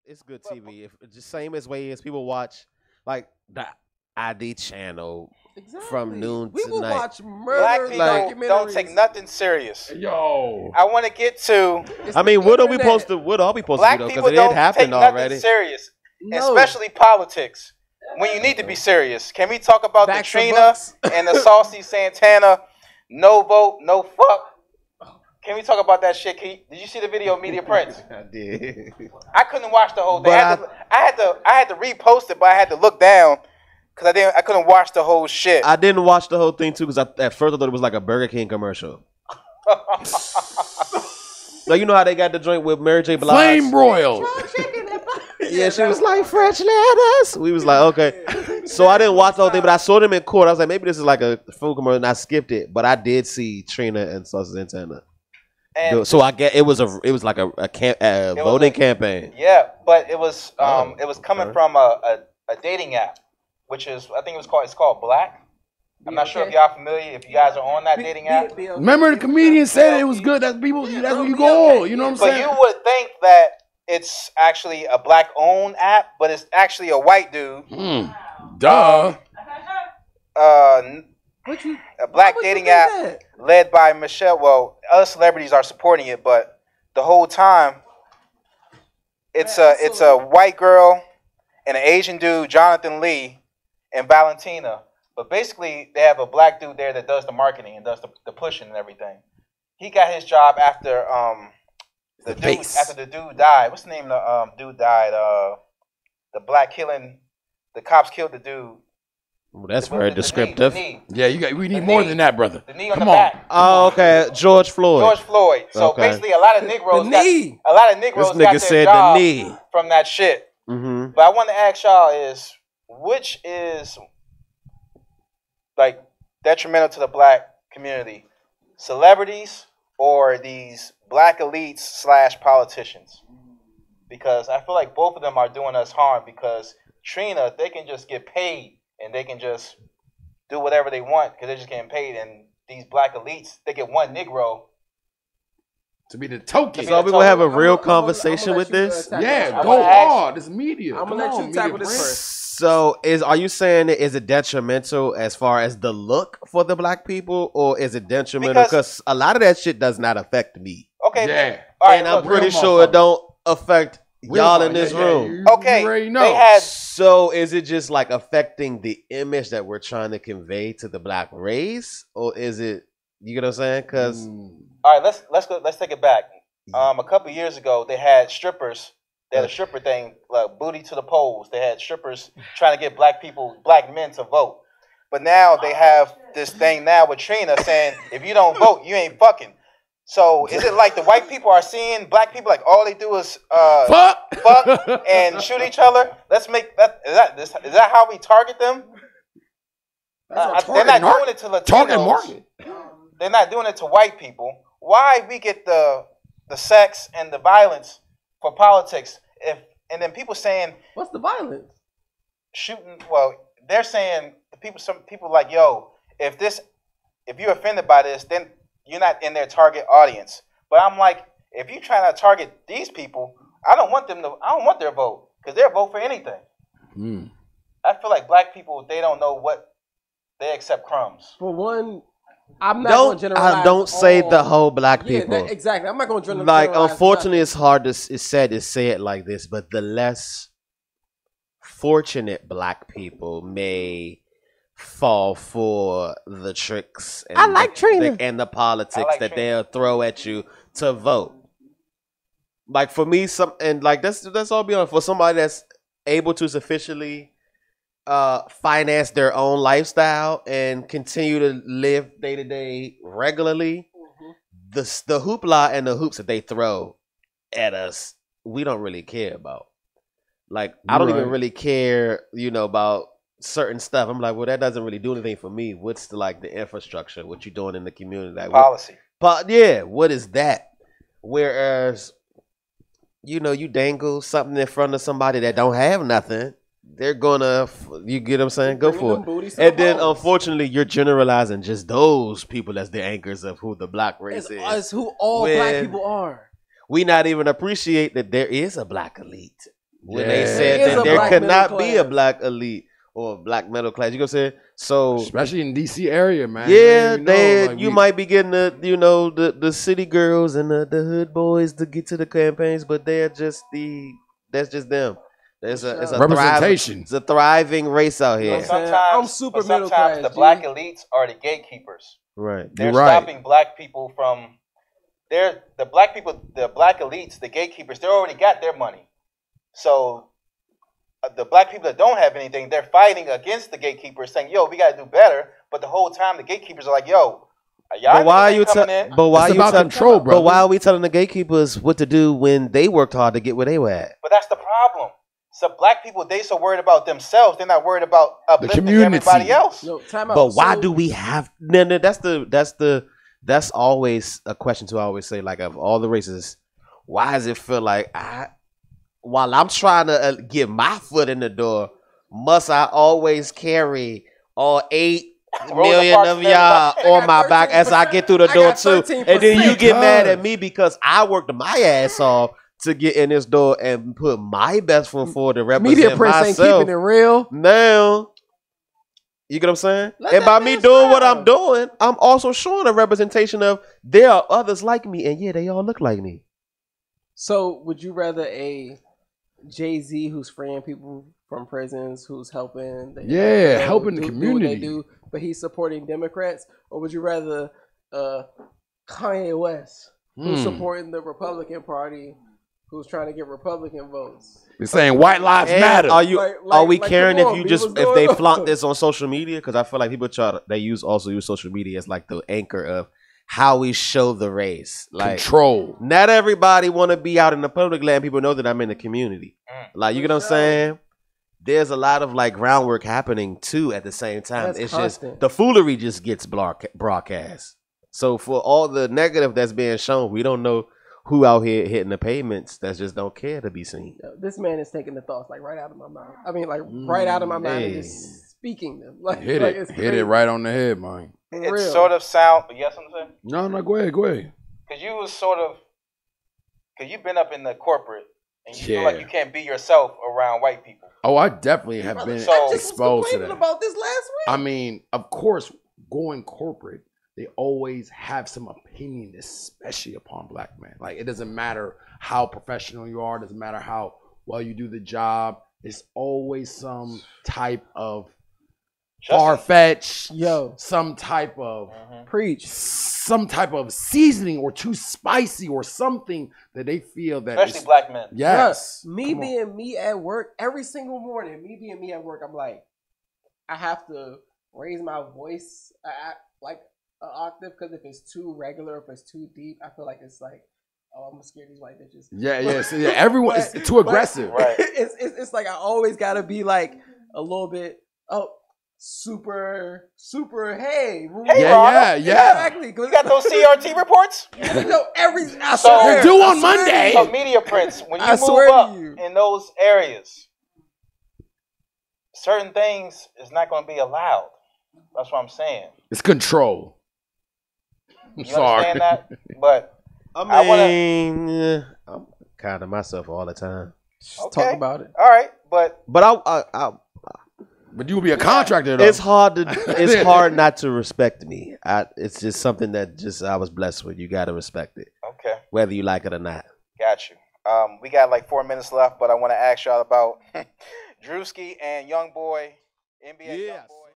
It's good TV. If just same as way as people watch like the ID channel from noon We to will night. watch Black murder people documentaries. don't take nothing serious. Yo. I want to get to It's I the mean, what are we internet. supposed to? What are we supposed black to do? people Because it don't happened take nothing already. serious, No. especially politics. When you need to be serious, can we talk about Backs the of Trina bucks. and the Saucy Santana? No vote, no fuck. Can we talk about that shit? Did you see the video of Media Prince? I did. I couldn't watch the whole thing. But I had to repost it, but I had to look down because I couldn't watch the whole shit. I didn't watch the whole thing too because at first I thought it was like a Burger King commercial. Like you know how they got the joint with Mary J. Blige? Flame broiled. Yeah, she was like French lettuce. We was like, okay. So I didn't watch the whole thing, but I saw them in court. I was like, maybe this is like a food commercial, and I skipped it. But I did see Trina and Saucy Santana. And So I get it was like a voting campaign. yeah, but it was coming from a dating app, which is I think it's called Black. I'm not sure if y'all familiar, if you guys are on that dating app. Remember the comedian said it was good. That's people. That's where you go. You know what I'm But saying? you would think that it's actually a black-owned app, but it's actually a white dude. Duh. A black dating app led by Michelle. Well, other celebrities are supporting it, but the whole time it's a white girl and an Asian dude, Jonathan Lee, and Valentina. But basically, they have a black dude there that does the marketing and does the pushing and everything. He got his job after the dude died. What's the name of the dude died? The black killing. The cops killed the dude. Well, that's very descriptive. The knee. Yeah, we need more than that, brother. The knee on Come the on. back. Oh, okay. George Floyd. George Floyd. So Okay. basically, a lot of Negroes This got nigga their said job the knee. from that shit. Mm-hmm. But I want to ask y'all is which is like detrimental to the black community, celebrities or these black elites / politicians? Because I feel like both of them are doing us harm. Because Trina, they can just get paid and they can just do whatever they want because they're just getting paid. And these black elites, they get one Negro to be the token. So we're gonna have a real conversation with this. Yeah, go hard. This media. I'm gonna let you tackle this first. So are you saying that is it detrimental as far as the look for the black people, or is it detrimental because a lot of that shit does not affect me? Okay. Yeah. All right, and I'm look, pretty sure it don't affect y'all in this room. Okay. They had. So is it just like affecting the image that we're trying to convey to the black race, or is it? You get what I'm saying? Because all right, let's take it back. A couple years ago, they had strippers. They had a stripper thing, like booty to the polls. They had strippers trying to get black men to vote. But now they have this thing now with Trina saying, if you don't vote, you ain't fucking. So is it like the white people are seeing black people like all they do is fuck and shoot each other? Let's make that. Is that how we target them? They're not doing it to Latinos. They're not doing it to white people. Why we get the sex and the violence for politics? And then people saying what's the violence? Shooting. Well, they're saying some people like, yo, if you're offended by this, then you're not in their target audience. But I'm like, if you're trying to target these people, I don't want their vote because they'll vote for anything. I feel like black people, they don't know what they accept crumbs. For one, I'm not going to generalize. Don't say the whole black people. Exactly. I'm not going to generalize. Like, unfortunately, it's hard it's sad to say it like this, but the less fortunate black people may fall for the tricks and the politics that they'll throw at you to vote. Like for me, that's all be honest. For somebody that's able to sufficiently finance their own lifestyle and continue to live day to day regularly, the hoopla and the hoops that they throw at us, we don't really care about. Like I don't even really care, about certain stuff. I'm like, well, that doesn't really do anything for me. What's the infrastructure? What you doing in the community? Like policy. What is that? Whereas, you dangle something in front of somebody that don't have nothing, they're gonna, you get what I'm saying? Go for it. And then, unfortunately, you're generalizing just those people as the anchors of who the black race is. It's who all black people are. we not even appreciate that there is a black elite. When they Yeah. said There is that a there black could middle not be a class. black elite or a black middle class. You know what I'm saying? So Especially in DC area, man. yeah, You know, like you we- might be getting the city girls and the hood boys to get to the campaigns, but that's just them. It's a Representation. It's a thriving race out You know here. what I'm saying? Sometimes, I'm super but middle sometimes class, the G. black elites are the gatekeepers. Right. They're You're right. stopping black people from. The black people, the black elites, the gatekeepers. They already got their money. So the black people that don't have anything, they're fighting against the gatekeepers, saying, "Yo, we gotta do better." But the whole time, the gatekeepers are like, "Yo, y'all But why are you coming in?" But why It's you about control, But brother. why are we telling the gatekeepers what to do when they worked hard to get where they were at? But that's the problem. So black people, they so worried about themselves, they're not worried about uplifting community. everybody else. Yo, time out. But why So- do we have? No, that's always a question to always say. Like of all the races, why does it feel like while I'm trying to get my foot in the door, must I always carry all 8 million Parks of and y'all everybody. on my back as I get through the I door got too? 13%. And then you get mad at Because- me because I worked my ass off to get in this door and put my best foot forward to represent Media press ain't myself. keeping it real. Now, you get what I'm saying? Let And that by man me doing what I'm sound. doing, I'm also showing a representation of there are others like me, and yeah, they all look like me. So, would you rather a Jay-Z who's freeing people from prisons, who's helping? Yeah, helping the do what community. they do, but he's supporting Democrats, or would you rather Kanye West, who's supporting the Republican Party, who's trying to get Republican votes? They're saying white lives And matter. Are you? Are we like, caring come if on, you B, just what's if going they on? flaunt this on social media? Because I feel like people they use social media as like the anchor of how we show the race. Like Control. not everybody want to be out in the public letting people know that I'm in the community. Like you get what I'm sure. saying? There's a lot of like groundwork happening too at the same time. That's It's constant. just the foolery just gets broadcast. So for all the negative that's being shown, we don't know who out here hitting the pavements that just don't care to be seen. Yo, this man is taking the thoughts like right out of my mouth. I mean, like right out of my mind and hey. just speaking them. Like Hit like, it. it's Hit it crazy. right on the head, man. For It real. sort of sound. Yes, I'm saying. No, go ahead. Because you was sort of, because you've been up in the corporate and you feel Yeah. like you can't be yourself around white people. Oh, I definitely have been So- I just was exposed to complaining that. about this last week. I mean, of course, going corporate, they always have some opinion, especially upon black men. Like, it doesn't matter how professional you are, it doesn't matter how well you do the job. There's always some type of far-fetched, Yo. some type of Preach. seasoning or too spicy or something that they feel that Especially is- black men. Yes. Me Come on. being me at work every single morning, I'm like, I have to raise my voice like an octave because if it's too regular, if it's too deep, I feel like it's like, oh, I'm gonna scare these white bitches. Everyone is too aggressive. Right. It's like I always gotta be like a little bit super. Hey, Yeah. exactly. You got those CRT reports? No, I So- swear, Due I on swear Monday. to you. So media prints, when you I swear move to up you. in those areas, certain things is not going to be allowed. That's what I'm saying. It's control. I'm You sorry. understand that? But I wanna- mean, I'm kind of myself all the time. okay. Talk about it. All right, but But But you will be a contractor though. it's hard not to respect me. It's just something that I was blessed with. You got to respect it, okay, whether you like it or not. got you. We got like 4 minutes left, but I want to ask y'all about Drewski and Young Boy, NBA Yes. Young Boy.